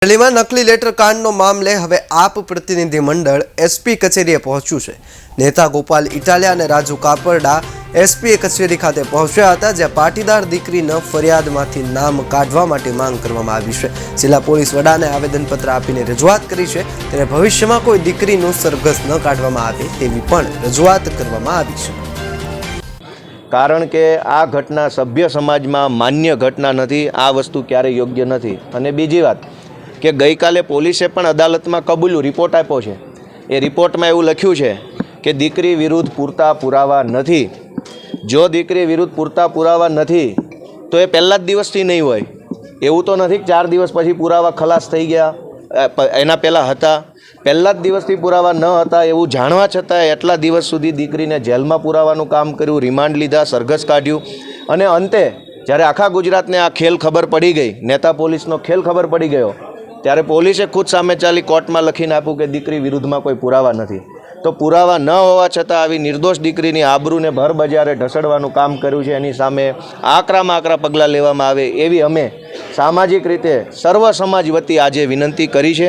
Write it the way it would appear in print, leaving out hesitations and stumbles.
અમરેલીમાં નકલી લેટર કાંડનો મામલે હવે આપ પ્રતિનિધિ મંડળ એસપી કચેરીએ પહોંચ્યું છે। નેતા ગોપાલ ઇટાલિયા અને રાજુ કાપરડા એસપી કચેરી ખાતે પહોંચ્યા હતા, જ્યાં પાટીદાર દીકરીના ફરિયાદમાંથી નામ કાઢવા માટે માંગ કરવામાં આવી છે। જિલ્લા પોલીસ વડાને આવેદનપત્ર આપીને રજૂઆત કરી છે, ત્યારે ભવિષ્યમાં કોઈ દીકરીનું સરઘસ ન કાઢવામાં આવે તેવી પણ રજૂઆત કરવામાં આવી છે। કારણ કે આ ઘટના સભ્ય સમાજમાં માન્ય ઘટના નથી, આ વસ્તુ ક્યારેય યોગ્ય નથી। અને બીજી વાત કે ગઈકાલે પોલીસે પણ અદાલતમાં કબૂલ્યું, રિપોર્ટ આપ્યો છે। એ રિપોર્ટમાં એવું લખ્યું છે કે દીકરી વિરુદ્ધ પૂરતા પુરાવા નથી। જો દીકરી વિરુદ્ધ પૂરતા પુરાવા નથી તો એ પહેલા જ દિવસથી નહીં હોય। એવું તો નથી કે 4 દિવસ પછી પુરાવા ખલાસ થઈ ગયા, એના પહેલાં હતા। પહેલા જ દિવસથી પુરાવા ન હતા એવું જાણવા છતાં એટલા દિવસ સુધી દીકરીને જેલમાં પુરાવાનું કામ કર્યું, રિમાન્ડ લીધા, સરઘસ કાઢ્યું, અને અંતે જ્યારે આખા ગુજરાતને આ ખેલ ખબર પડી ગઈ, નેતા પોલીસનો ખેલ ખબર પડી ગયો, ત્યારે પોલીસે ખુદ સામે ચાલી કોર્ટમાં લખીને આપ્યું કે દીકરી વિરુદ્ધમાં કોઈ પુરાવા નથી। તો પુરાવા ન હોવા છતાં આવી નિર્દોષ દીકરીની આબરૂને ભર બજારે ઢસડવાનું કામ કર્યું છે। એની સામે આકરામાં આકરા પગલાં લેવામાં આવે એવી અમે સામાજિક રીતે સર્વ સમાજ વતી આજે વિનંતી કરી છે।